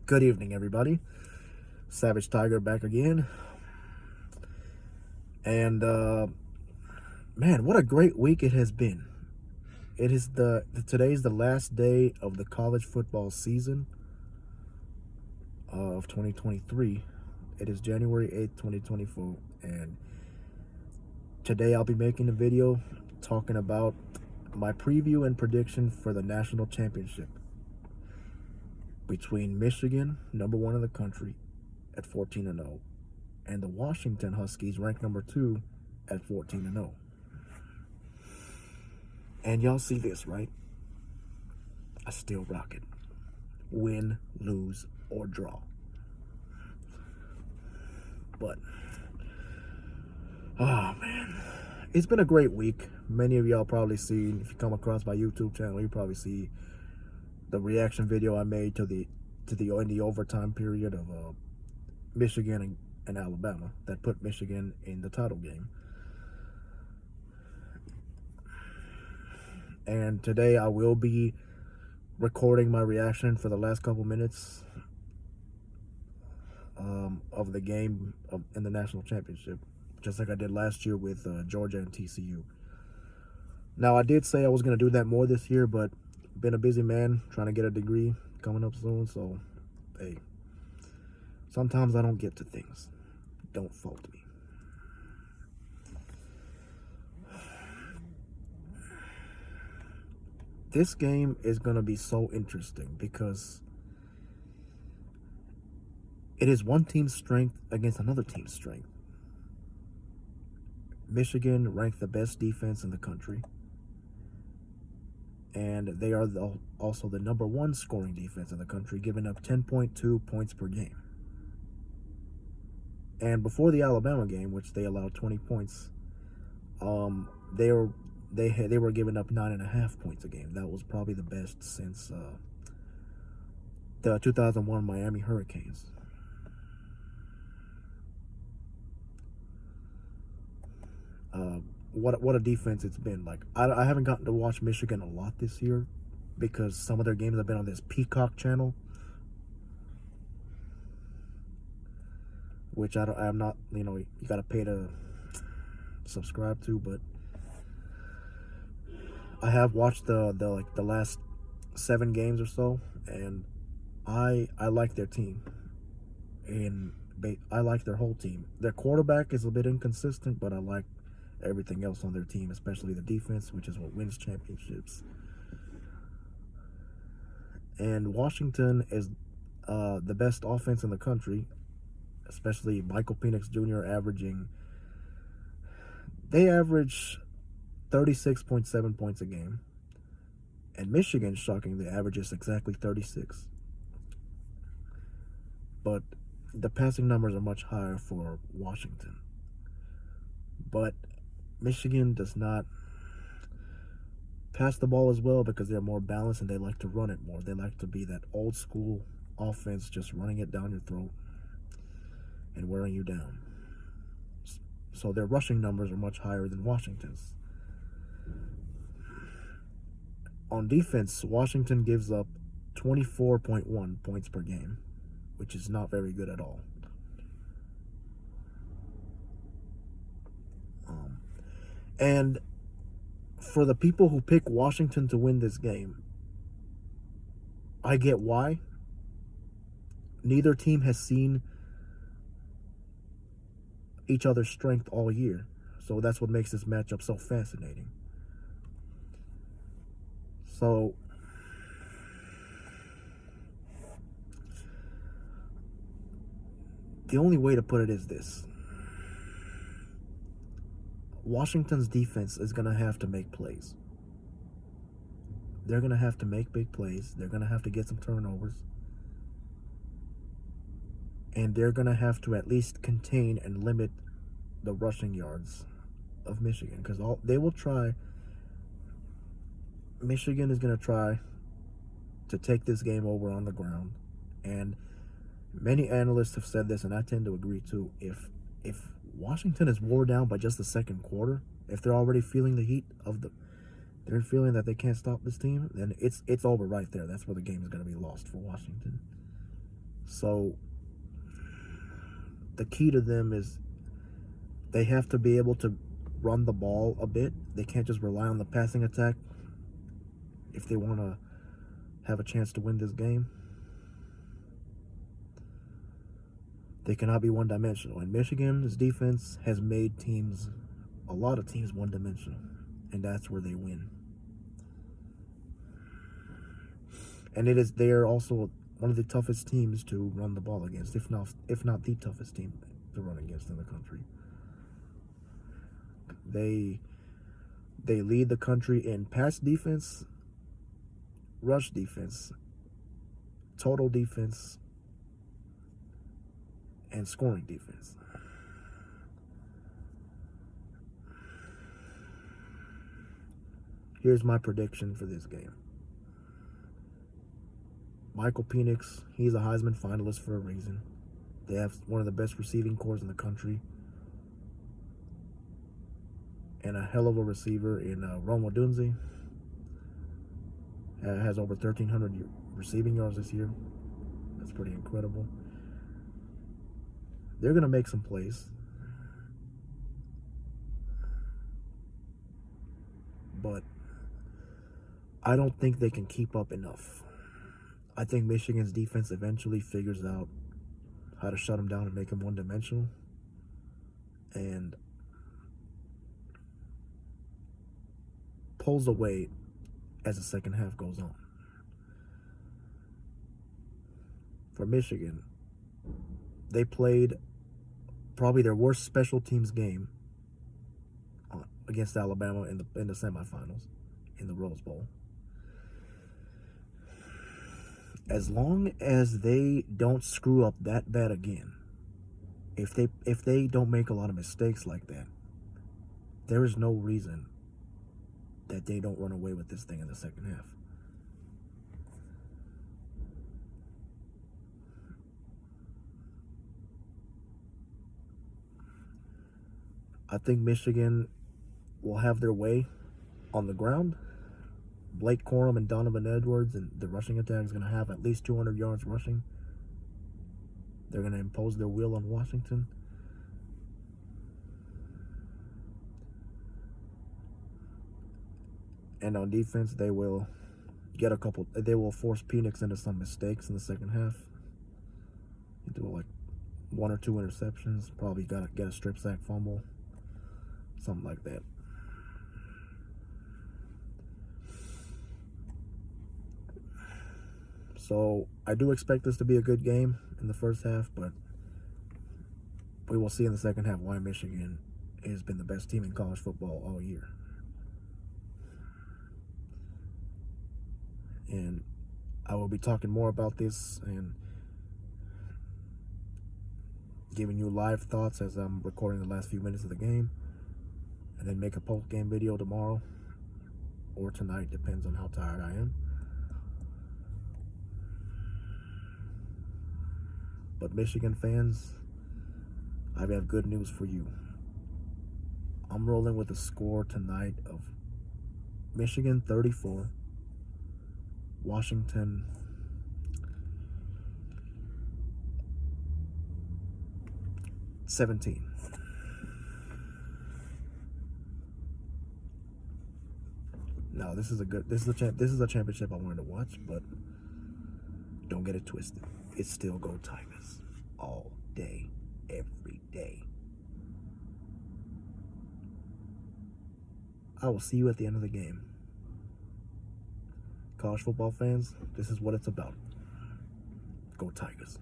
Good evening, everybody. Savage Tiger back again. And man, what a great week it has been. It is today's the last day of the college football season of 2023. It is January 8th, 2024, and today I'll be making a video talking about my preview and prediction for the national championship between Michigan, number 1 in the country at 14-0, and the Washington Huskies, ranked number 2 at 14-0. And y'all see this, right? I still rock it. Win, lose, or draw. But, oh man, it's been a great week. Many of y'all probably seen, if you come across my YouTube channel, you probably see the reaction video I made to the in the overtime period of Michigan and Alabama that put Michigan in the title game. And today I will be recording my reaction for the last couple minutes of the game in the national championship, just like I did last year with Georgia and TCU. Now, I did say I was going to do that more this year, but been a busy man trying to get a degree coming up soon, so hey, sometimes I don't get to things. Don't fault me. This game is going to be so interesting because it is one team's strength against another team's strength. Michigan ranked the best defense in the country, and they are also the number 1 scoring defense in the country, giving up 10.2 points per game. And before the Alabama game, which they allowed 20 points, they were giving up 9.5 points a game. That was probably the best since the 2001 Miami Hurricanes. What a defense it's been. Like, I haven't gotten to watch Michigan a lot this year because some of their games have been on this Peacock channel, which I'm not, you gotta pay to subscribe to, but I have watched the last 7 games or so, and I like their team, and I like their whole team. Their quarterback is a bit inconsistent, but I like everything else on their team, especially the defense, which is what wins championships. And Washington is the best offense in the country, especially Michael Penix Jr. They average 36.7 points a game. And Michigan, shockingly, averages exactly 36. But the passing numbers are much higher for Washington. But Michigan does not pass the ball as well because they're more balanced and they like to run it more. They like to be that old school offense, just running it down your throat and wearing you down. So their rushing numbers are much higher than Washington's. On defense, Washington gives up 24.1 points per game, which is not very good at all. And for the people who pick Washington to win this game, I get why. Neither team has seen each other's strength all year, so that's what makes this matchup so fascinating. So the only way to put it is this: Washington's defense is going to have to make plays. They're going to have to make big plays. They're going to have to get some turnovers. And they're going to have to at least contain and limit the rushing yards of Michigan, because they will try. Michigan is going to try to take this game over on the ground. And many analysts have said this, and I tend to agree too. If Washington is wore down by just the second quarter, if they're already feeling the heat they're feeling that they can't stop this team, then it's over right there. That's where the game is going to be lost for Washington. So the key to them is they have to be able to run the ball a bit. They can't just rely on the passing attack if they want to have a chance to win this game. They cannot be one-dimensional. And Michigan's defense has made a lot of teams, one-dimensional. And that's where they win. And they are also one of the toughest teams to run the ball against, if not the toughest team to run against in the country. They lead the country in pass defense, rush defense, total defense, and scoring defense. Here's my prediction for this game. Michael Penix, he's a Heisman finalist for a reason. They have one of the best receiving corps in the country. And a hell of a receiver in Rome Odunze. Has over 1,300 receiving yards this year. That's pretty incredible. They're going to make some plays. But I don't think they can keep up enough. I think Michigan's defense eventually figures out how to shut them down and make them one-dimensional. And pulls away as the second half goes on. For Michigan, they played probably their worst special teams game against Alabama in the semifinals in the Rose Bowl. As long as they don't screw up that bad again, if they don't make a lot of mistakes like that, there is no reason that they don't run away with this thing in the second half. I think Michigan will have their way on the ground. Blake Corum and Donovan Edwards and the rushing attack is going to have at least 200 yards rushing. They're going to impose their will on Washington. And on defense, they will force Penix into some mistakes in the second half. Do like 1 or 2 interceptions. Probably got to get a strip sack fumble. Something like that. So I do expect this to be a good game in the first half, but we will see in the second half why Michigan has been the best team in college football all year. And I will be talking more about this and giving you live thoughts as I'm recording the last few minutes of the game, and then make a post-game video tomorrow or tonight, depends on how tired I am. But Michigan fans, I have good news for you. I'm rolling with a score tonight of Michigan 34, Washington 17. Now this is a championship I wanted to watch, but don't get it twisted. It's still Go Tigers all day, every day. I will see you at the end of the game. College football fans, this is what it's about. Go Tigers.